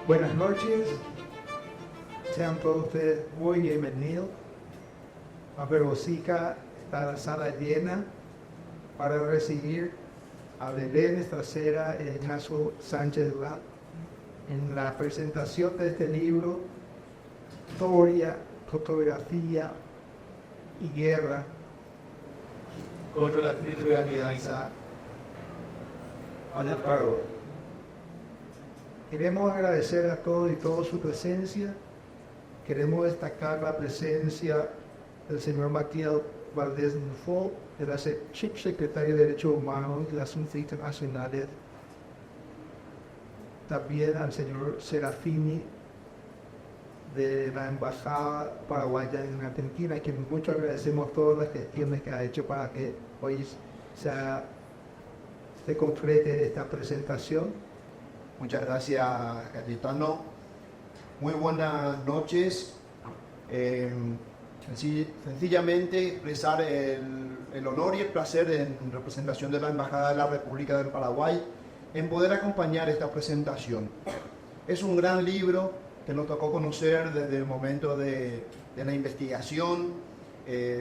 Buenas noches, sean todos ustedes muy bienvenidos. A Verbosica está la sala llena para recibir a Belén Estracera y Ignacio Sánchez Durán en la presentación de este libro, Historia, Fotografía y Guerra contra la criminalidad al Ecuador. Queremos agradecer a todos y todas su presencia. Queremos destacar la presencia del señor Matías Valdés Nufo, el subsecretario de Derechos Humanos y Asuntos Internacionales. También al señor Serafini de la Embajada Paraguaya en Argentina, a quien mucho agradecemos todas las gestiones que ha hecho para que hoy se concrete esta presentación. Muchas gracias, Cayetano. Muy buenas noches. Sencillamente expresar el honor y el placer en representación de la Embajada de la República del Paraguay en poder acompañar esta presentación. Es un gran libro que nos tocó conocer desde el momento de la investigación.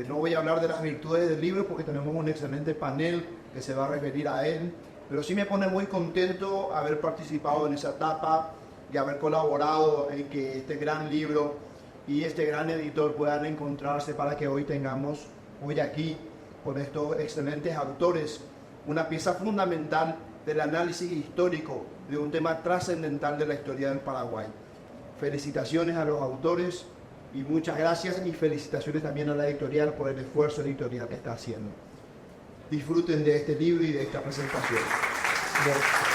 No voy a hablar de las virtudes del libro porque tenemos un excelente panel que se va a referir a él, pero sí me pone muy contento haber participado en esa etapa y haber colaborado en que este gran libro y este gran editor puedan encontrarse para que hoy tengamos, hoy aquí, con estos excelentes autores, una pieza fundamental del análisis histórico de un tema trascendental de la historia del Paraguay. Felicitaciones a los autores y muchas gracias, y felicitaciones también a la editorial por el esfuerzo editorial que está haciendo. Disfruten de este libro y de esta presentación. Gracias.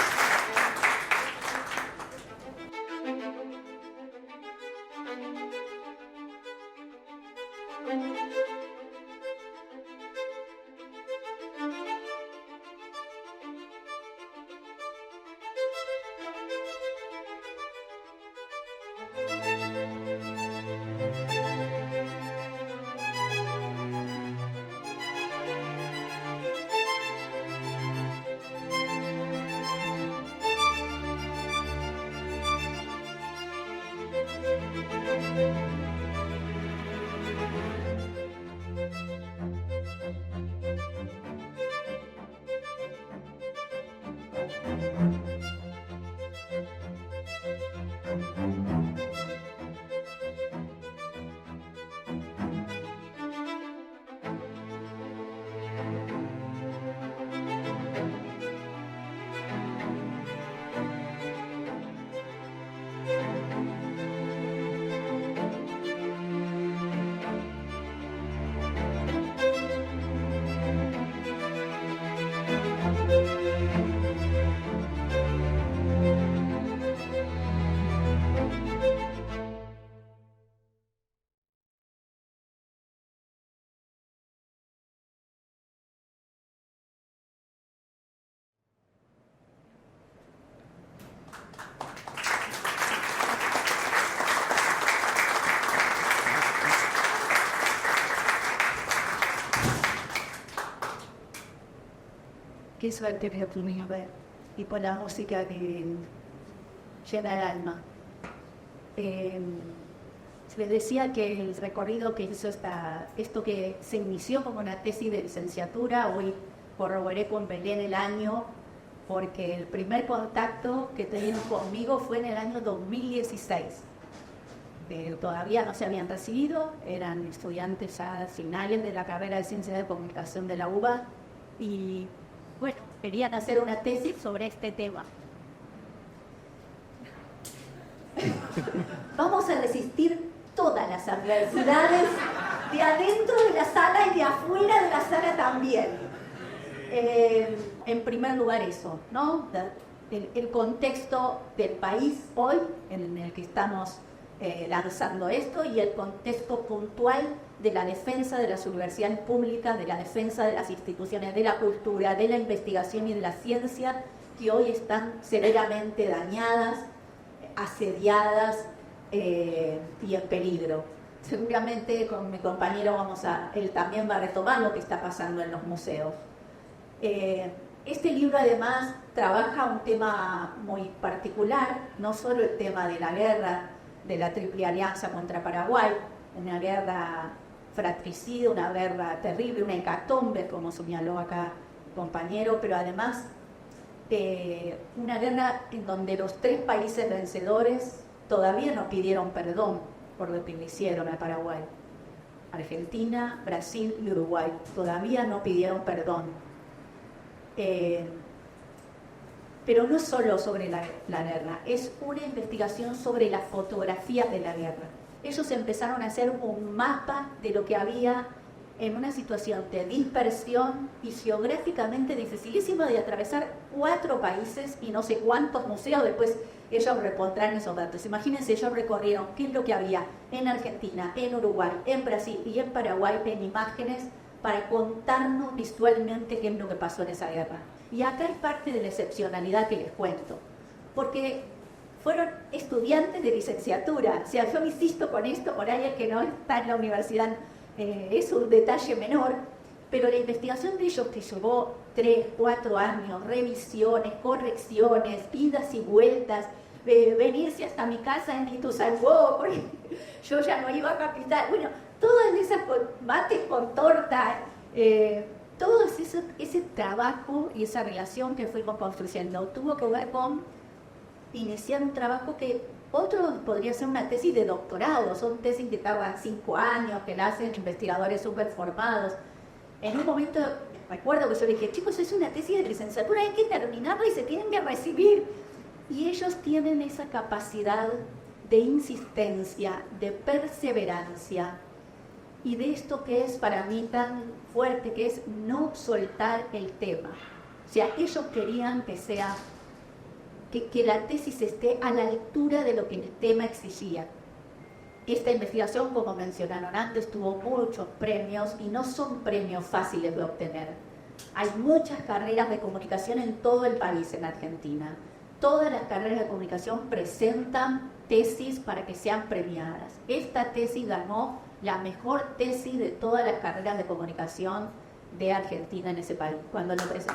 Qué suerte que pudimos ver, y por la música que llena el alma. Se les decía que el recorrido que hizo esto que se inició como una tesis de licenciatura, hoy corroboré con Belén el año, porque el primer contacto que tenían conmigo fue en el año 2016. Todavía no se habían recibido, eran estudiantes a finales de la carrera de Ciencias de Comunicación de la UBA, y bueno, querían hacer una tesis sobre este tema. Vamos a resistir todas las adversidades, de adentro de la sala y de afuera de la sala también. En primer lugar eso, ¿no? El contexto del país hoy en el que estamos lanzando esto, y el contexto puntual de la defensa de las universidades públicas, de la defensa de las instituciones de la cultura, de la investigación y de la ciencia, que hoy están severamente dañadas, asediadas y en peligro. Seguramente con mi compañero él también va a retomar lo que está pasando en los museos. Este libro además trabaja un tema muy particular, no solo el tema de la guerra de la Triple Alianza contra Paraguay, una guerra fratricida, una guerra terrible, una hecatombe, como señaló acá el compañero, pero además una guerra en donde los 3 países vencedores todavía no pidieron perdón por lo que le hicieron a Paraguay. Argentina, Brasil y Uruguay todavía no pidieron perdón. Pero no solo sobre la guerra, es una investigación sobre las fotografías de la guerra. Ellos empezaron a hacer un mapa de lo que había en una situación de dispersión y geográficamente dificilísima de atravesar 4 países y no sé cuántos museos. Después ellos repondrán esos datos. Imagínense, ellos recorrieron qué es lo que había en Argentina, en Uruguay, en Brasil y en Paraguay en imágenes para contarnos visualmente qué es lo que pasó en esa guerra. Y acá es parte de la excepcionalidad que les cuento, porque fueron estudiantes de licenciatura. O sea, yo insisto con esto, por alguien que no está en la universidad, es un detalle menor, pero la investigación de ellos que llevó 3, 4 años, revisiones, correcciones, idas y vueltas, venirse hasta mi casa en Ituzaingó, porque yo ya no iba a Capital, bueno, todas esas mates con torta, todo ese trabajo y esa relación que fuimos construyendo tuvo que ver con iniciar un trabajo que otro podría ser una tesis de doctorado. Son tesis que tardan 5 años, que la hacen investigadores súper formados. En un momento recuerdo que yo le dije, chicos, es una tesis de licenciatura, hay que terminarla y se tienen que recibir. Y ellos tienen esa capacidad de insistencia, de perseverancia, y de esto que es para mí tan fuerte, que es no soltar el tema. O sea, ellos querían que sea, que la tesis esté a la altura de lo que el tema exigía. Esta investigación, como mencionaron antes, tuvo muchos premios y no son premios fáciles de obtener. Hay muchas carreras de comunicación en todo el país, en Argentina. Todas las carreras de comunicación presentan tesis para que sean premiadas. Esta tesis ganó la mejor tesis de todas las carreras de comunicación de Argentina en ese país, cuando lo presentó.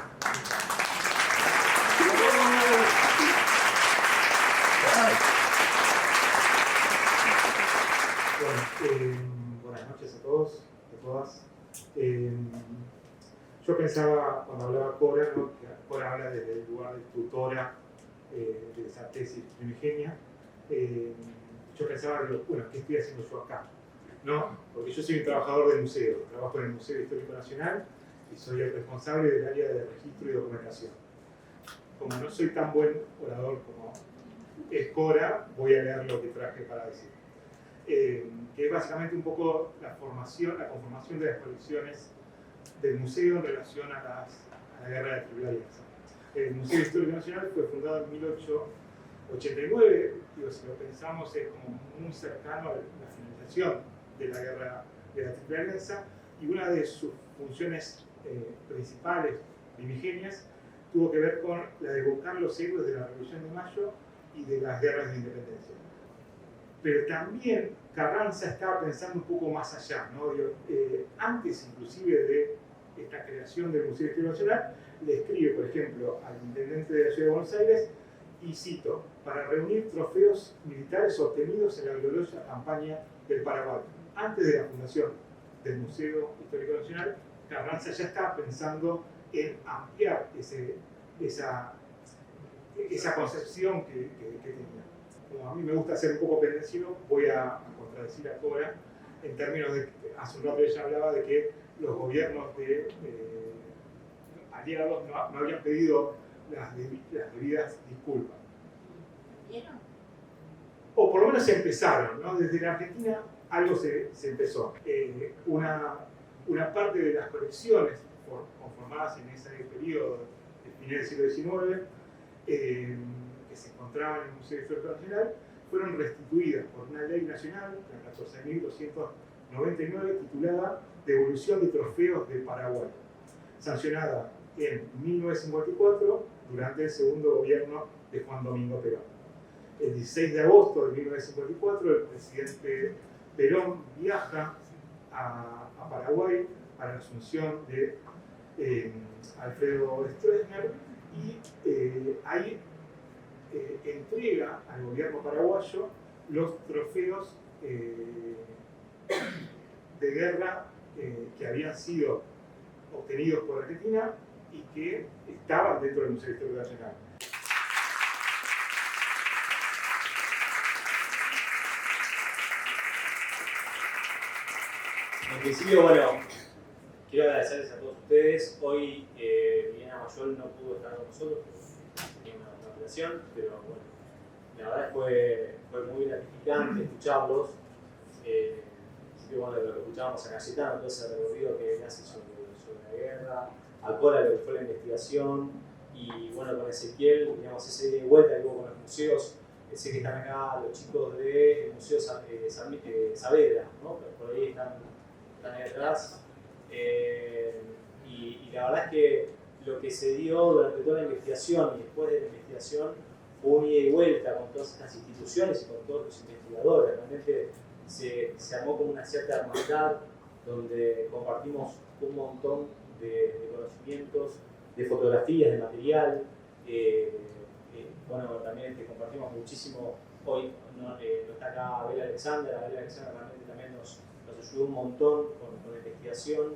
Buenas noches a todos, a todas. Yo pensaba, cuando hablaba Cora, ¿no?, que Cora habla desde el lugar de tutora de esa tesis primigenia. Yo pensaba, bueno, ¿qué estoy haciendo yo acá? ¿No? Porque yo soy un trabajador del museo, trabajo en el Museo Histórico Nacional y soy el responsable del área de registro y documentación. Como no soy tan buen orador como es Cora, voy a leer lo que traje para decir. Que es básicamente un poco la conformación de las colecciones del museo en relación a la Guerra de Triple Alianza. El Museo Histórico Nacional fue fundado en 1889, digo, si lo pensamos es como muy cercano a la finalización de la Guerra de la Triple Alianza, y una de sus funciones principales, primigenias, tuvo que ver con la de evocar los héroes de la Revolución de Mayo y de las guerras de independencia. Pero también Carranza estaba pensando un poco más allá, ¿no? Antes inclusive de esta creación del Museo Histórico Nacional, le escribe, por ejemplo, al intendente de la Ciudad de Buenos Aires, y cito, para reunir trofeos militares obtenidos en la gloriosa campaña del Paraguay. Antes de la fundación del Museo Histórico Nacional, Carranza ya estaba pensando en ampliar esa concepción que tenía. Como a mí me gusta ser un poco pendenciero, voy a contradecir a Cora en términos de que hace un rato ella hablaba de que los gobiernos de aliados no habían pedido las debidas disculpas. ¿Vieron? O por lo menos se empezaron, ¿no? Desde la Argentina algo se empezó. Una parte de las colecciones conformadas en ese periodo de final del siglo XIX, que se encontraban en el Museo Histórico Nacional, fueron restituidas por una ley nacional, la 14.299, titulada Devolución de Trofeos de Paraguay, sancionada en 1954 durante el segundo gobierno de Juan Domingo Perón. El 16 de agosto de 1954, el presidente Perón viaja a Paraguay para la asunción de Alfredo Stroessner, y ahí entrega al gobierno paraguayo los trofeos de guerra que habían sido obtenidos por Argentina y que estaban dentro del Museo Histórico Nacional. En principio, bueno, quiero agradecerles a todos ustedes. Hoy Liliana Mayol no pudo estar con nosotros, tenía una operación, pero bueno, la verdad fue muy gratificante escucharlos. Bueno, lo que escuchábamos a Cayetano, todo ese recorrido que él hace sobre la guerra, a Cora lo que fue la investigación, y bueno, con Ezequiel, digamos, ese ida y vuelta que hubo con los museos. Sé que están acá los chicos del Museo Saavedra, ¿no? Por ahí están ahí atrás. Y la verdad es que lo que se dio durante toda la investigación y después de la investigación fue un ida y vuelta con todas estas instituciones y con todos los investigadores. Realmente se armó como una cierta hermandad donde compartimos un montón de conocimientos, de fotografías, de material. Bueno, también compartimos muchísimo. Hoy no está acá Bela Alexandra. Bela Alexandra realmente también nos ayudó un montón con la investigación.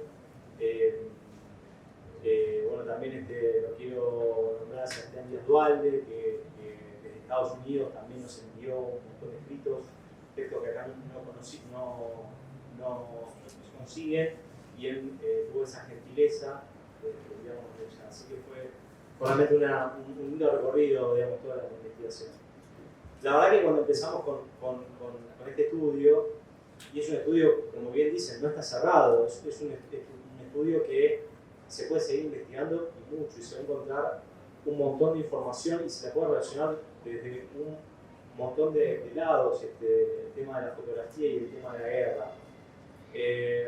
Bueno, también lo quiero nombrar a Sebastián Díaz Dualde, que desde Estados Unidos también nos envió un montón de escritos que acá no se consiguen, y él tuvo esa gentileza, digamos, así que fue realmente un lindo recorrido, digamos, toda la investigación. La verdad que cuando empezamos con este estudio, y es un estudio, como bien dicen, no está cerrado, es un estudio que se puede seguir investigando y mucho, y se va a encontrar un montón de información y se la puede relacionar desde un montón de lados, el tema de la fotografía y el tema de la guerra.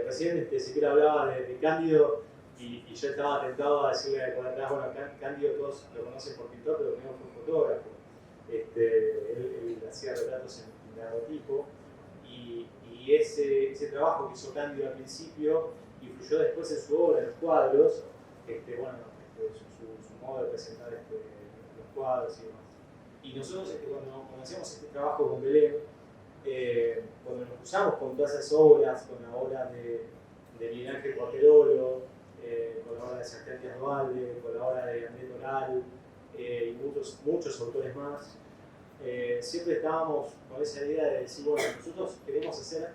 Recién Ezequiel hablaba de Cándido, y yo estaba tentado a decirle por atrás, bueno, Cándido todos lo conocen por pintor, pero primero fue fotógrafo. Él hacía retratos en daguerrotipo, y ese trabajo que hizo Cándido al principio influyó después en su obra, en los cuadros, su modo de presentar los cuadros y demás. Y nosotros cuando hacíamos este trabajo con Belén, cuando nos cruzamos con todas esas obras, con la obra de Miguel Ángel Cuarterolo, con la obra de Sebastián Díaz Dualde, con la obra de Andrés Doral, y muchos autores más, siempre estábamos con esa idea de decir, bueno, nosotros queremos hacer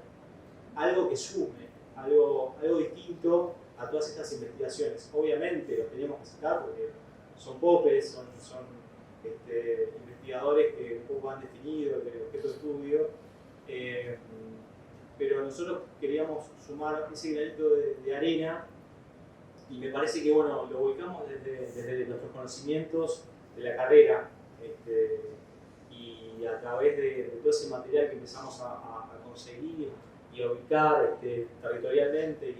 algo que sume, algo distinto a todas estas investigaciones. Obviamente los teníamos que sacar porque son popes, son investigadores que un poco han definido el objeto de estudio, pero nosotros queríamos sumar ese granito de arena, y me parece que bueno, lo volcamos desde nuestros conocimientos de la carrera, y a través de todo ese material que empezamos a conseguir y a ubicar territorialmente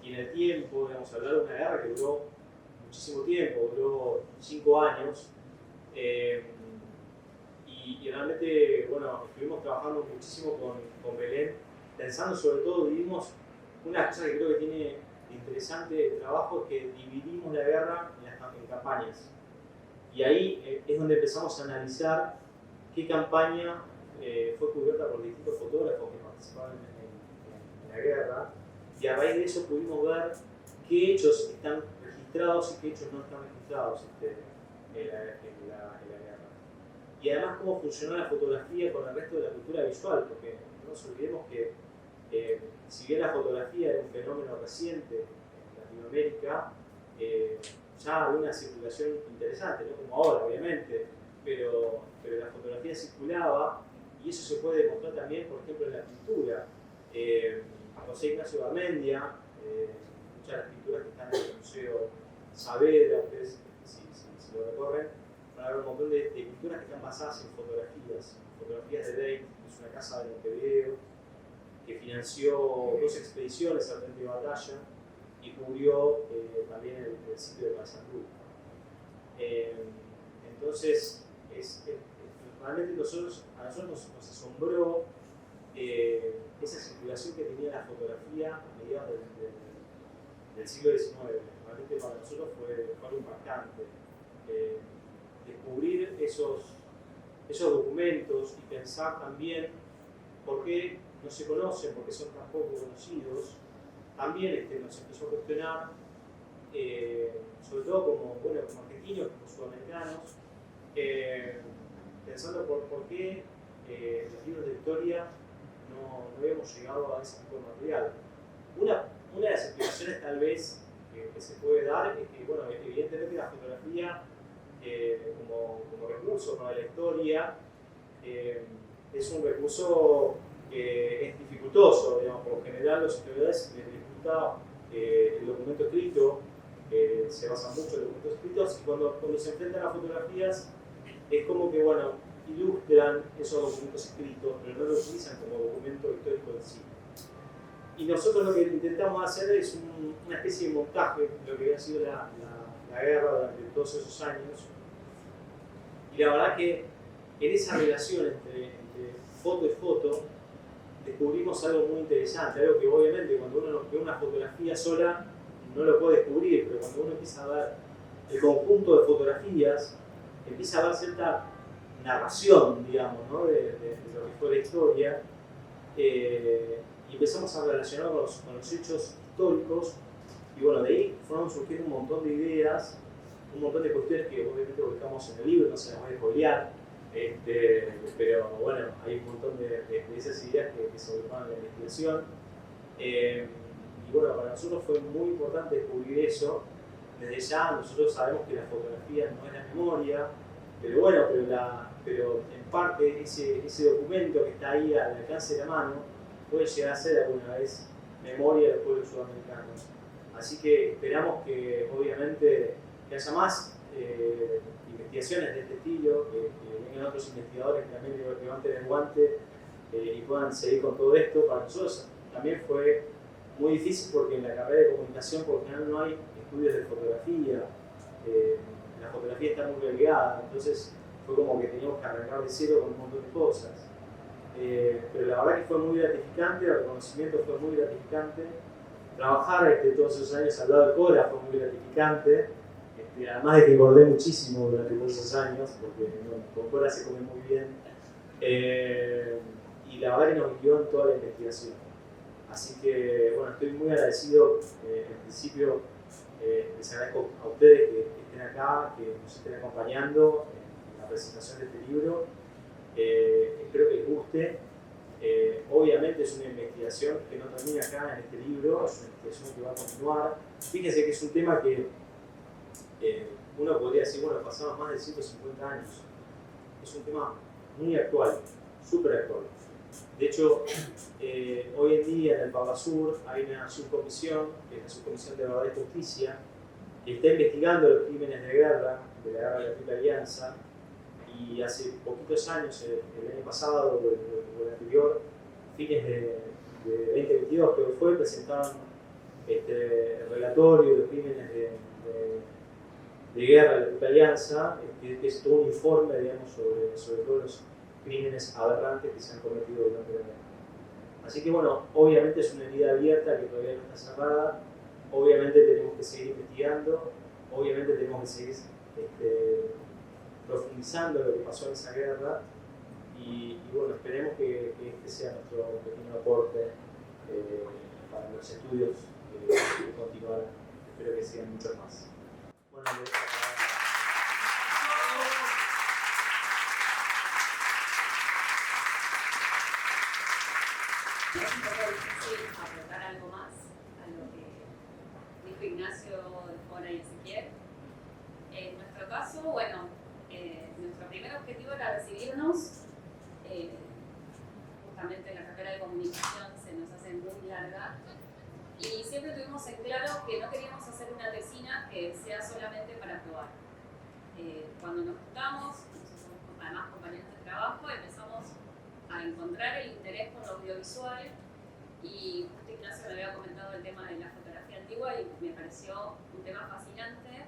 y en el tiempo, digamos, hablar de una guerra que duró muchísimo tiempo, duró 5 años, y realmente, bueno, estuvimos trabajando muchísimo con Belén, pensando sobre todo, vivimos una cosa que creo que tiene interesante el trabajo, es que dividimos la guerra en campañas, y ahí es donde empezamos a analizar qué campaña fue cubierta por distintos fotógrafos que participaron en la guerra, y a raíz de eso pudimos ver qué hechos están registrados y qué hechos no están registrados en la guerra. Y además cómo funcionó la fotografía con el resto de la cultura visual, porque no nos olvidemos que si bien la fotografía era un fenómeno reciente en Latinoamérica, ya había una circulación interesante, no como ahora obviamente, pero la fotografía circulaba, y eso se puede demostrar también, por ejemplo, en la pintura. José Ignacio Garmendia, muchas de las pinturas que están en el Museo Saavedra, ustedes si lo recorren, van a ver un montón de pinturas que están basadas en fotografías de Date, que es una casa de Montevideo, que financió 2 expediciones al frente de batalla y cubrió también el sitio de Paysandú. Entonces, realmente a nosotros nos asombró esa circulación que tenía la fotografía a mediados del siglo XIX. Realmente para nosotros fue algo impactante. Descubrir esos documentos y pensar también por qué no se conocen, por qué son tan poco conocidos, también nos empezó a cuestionar, sobre todo como argentinos, como sudamericanos, pensando por qué los libros de historia no habíamos llegado a ese tipo de material. Una de las explicaciones tal vez que se puede dar es que, bueno, evidentemente la fotografía como recurso para la historia es un recurso que es dificultoso, digamos, por lo general los historiadores les gusta el documento escrito, se basan mucho en documentos escritos, y cuando se enfrentan a fotografías es como que, bueno, ilustran esos documentos escritos, pero no lo utilizan como documento histórico en sí. Y nosotros lo que intentamos hacer es una especie de montaje de lo que había sido la guerra durante todos esos años. Y la verdad que en esa relación entre foto y foto descubrimos algo muy interesante, algo que obviamente cuando uno ve una fotografía sola no lo puede descubrir, pero cuando uno empieza a ver el conjunto de fotografías, empieza a ver cierta narración, digamos, ¿no? de lo que fue la historia, y empezamos a relacionarnos con los hechos históricos, y bueno, de ahí fueron surgiendo un montón de ideas, un montón de cuestiones que obviamente ubicamos en el libro, no se las voy a spoilear, pero bueno, hay un montón de esas ideas que se ocuparon en la investigación. Y bueno, para nosotros fue muy importante descubrir eso. Desde ya nosotros sabemos que la fotografía no es la memoria, pero bueno, pero en parte ese documento que está ahí al alcance de la mano puede llegar a ser alguna vez memoria de los pueblos sudamericanos. Así que esperamos que obviamente que haya más investigaciones de este estilo, que vengan otros investigadores que también levanten el guante y puedan seguir con todo esto. Para nosotros también fue muy difícil porque en la carrera de comunicación por lo general no hay estudios de fotografía, la fotografía está muy relegada, entonces fue como que teníamos que arrancar de cero con un montón de cosas. Pero la verdad que fue muy gratificante, el reconocimiento fue muy gratificante, trabajar todos esos años al lado de Cora fue muy gratificante, además de que engordé muchísimo durante todos esos años, porque con Cora se come muy bien, y la verdad que nos guió en toda la investigación. Así que, bueno, estoy muy agradecido. En principio, les agradezco a ustedes que estén acá, que nos estén acompañando en la presentación de este libro. Espero que les guste. Obviamente es una investigación que no termina acá en este libro, es una investigación que va a continuar. Fíjense que es un tema que uno podría decir, bueno, pasamos más de 150 años. Es un tema muy actual, súper actual. De hecho, hoy en día en el Pavasur hay una subcomisión, que es la Subcomisión de Verdad y Justicia, que está investigando los crímenes de la guerra de la Triple Alianza, y hace poquitos años, el año pasado o el anterior, fines de 2022 creo que fue, presentaron el relatorio de los crímenes de guerra de la Triple Alianza, que es todo un informe, digamos, sobre todos los crímenes aberrantes que se han cometido durante la guerra. Así que bueno, obviamente es una herida abierta que todavía no está cerrada, obviamente tenemos que seguir investigando, obviamente tenemos que seguir profundizando lo que pasó en esa guerra, y bueno, esperemos que este sea nuestro pequeño aporte para los estudios que continuarán. Espero que sigan muchos más. Bueno, es un poco difícil aportar algo más a lo que dijo Ignacio, Cora y Ezequiel. En nuestro caso, bueno, nuestro primer objetivo era recibirnos. Justamente la carrera de comunicación se nos hace muy larga y siempre tuvimos en claro que no queríamos hacer una tesina que sea solamente para probar. Cuando nos juntamos, nosotros somos además compañeros de trabajo, empezamos a encontrar el interés por lo audiovisual, y justo Ignacio me había comentado el tema de la fotografía antigua y me pareció un tema fascinante.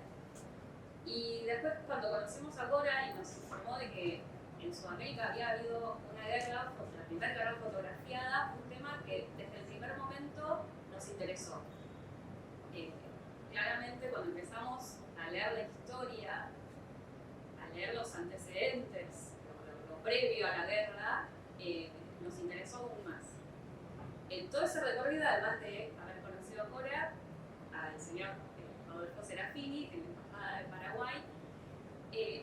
Y después, cuando conocimos a Cora y nos informó de que en Sudamérica había habido una guerra, la primera guerra fotografiada, un tema que desde el primer momento nos interesó. claramente cuando empezamos a leer la historia, a leer los antecedentes, lo previo a la guerra, nos interesó aún más. En todo ese recorrido, además de haber conocido a Cora, al señor Rodolfo Serafini, en la Embajada de Paraguay,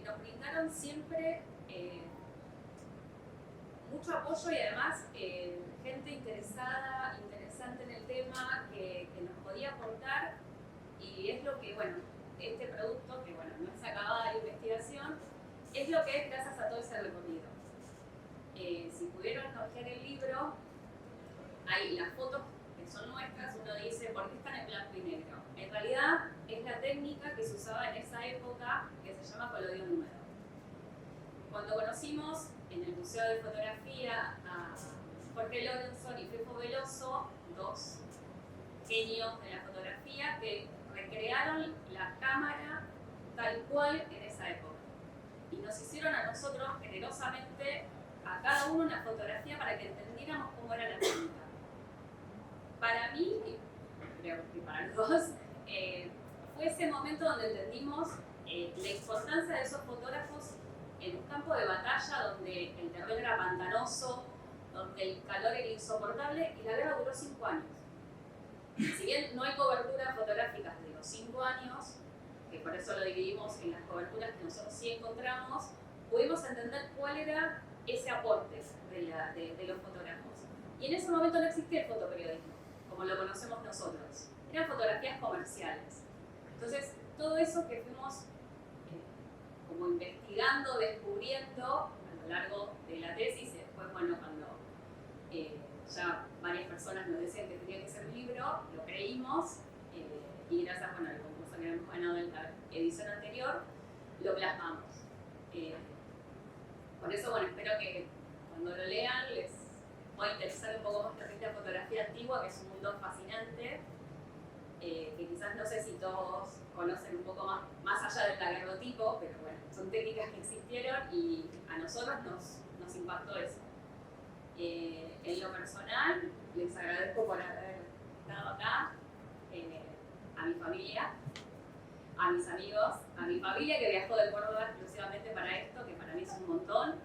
nos brindaron siempre mucho apoyo y además gente interesada, interesante en el tema, que nos podía aportar, y es lo que, bueno, este producto, que bueno, no es acabada de investigación, es lo que es gracias a todo ese recorrido. Si pudieron coger el libro, hay las fotos que son nuestras, uno dice, ¿por qué están en blanco y negro? En realidad es la técnica que se usaba en esa época, que se llama colorido húmedo. Cuando conocimos en el Museo de Fotografía a Jorge Lorenzo y Fefo Veloso, dos genios de la fotografía que recrearon la cámara tal cual en esa época. Y nos hicieron a nosotros generosamente, a cada uno, una fotografía para que entendiéramos cómo era la técnica. Para mí, y creo que para los dos, fue ese momento donde entendimos la importancia de esos fotógrafos en un campo de batalla donde el terreno era pantanoso, donde el calor era insoportable y la guerra duró 5 años. Si bien no hay coberturas fotográficas de los 5 años, que por eso lo dividimos en las coberturas que nosotros sí encontramos, pudimos entender cuál era ese aporte de los fotógrafos. Y en ese momento no existía el fotoperiodismo, como lo conocemos nosotros. Eran fotografías comerciales. Entonces, todo eso que fuimos como investigando, descubriendo a lo largo de la tesis, y después, bueno, cuando ya varias personas nos decían que tenía que ser un libro, lo creímos, y gracias, bueno, al concurso que habíamos ganado en la edición anterior, lo plasmamos. Por eso, bueno, espero que cuando lo lean les pueda interesar un poco más la fotografía antigua, que es un mundo fascinante, que quizás no sé si todos conocen un poco más allá del daguerrotipo, pero bueno, son técnicas que existieron y a nosotros nos impactó eso. En lo personal, les agradezco por haber estado acá, a mi familia, a mis amigos, a mi familia que viajó de Córdoba exclusivamente para esto, que para mí es un montón,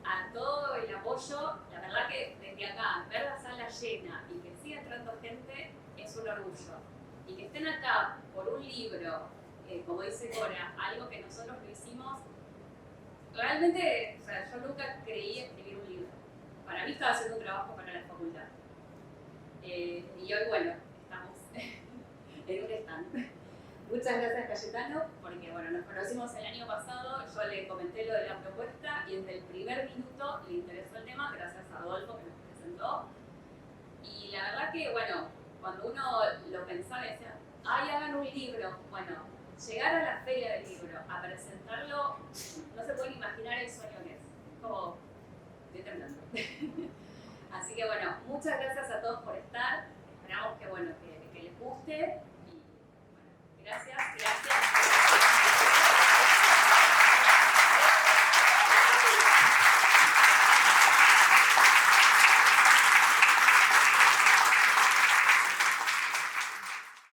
a todo el apoyo. La verdad que desde acá, ver la sala llena y que siga entrando gente es un orgullo. Y que estén acá por un libro, como dice Cora, algo que nosotros lo hicimos, realmente, o sea, yo nunca creí escribir un libro. Para mí estaba haciendo un trabajo para la facultad. Y hoy, bueno, estamos en un stand. Muchas gracias, Cayetano, porque bueno, nos conocimos el año pasado, yo le comenté lo de la propuesta y desde el primer minuto le interesó el tema, gracias a Rodolfo que nos presentó. Y la verdad que, bueno, cuando uno lo pensaba y decía, ¡ay, hagan un libro! Bueno, llegar a la feria del libro, a presentarlo, no se pueden imaginar el sueño que es. Como, estoy temblando. Así que bueno, muchas gracias a todos por estar. Esperamos que, bueno, que les guste. Y bueno, gracias.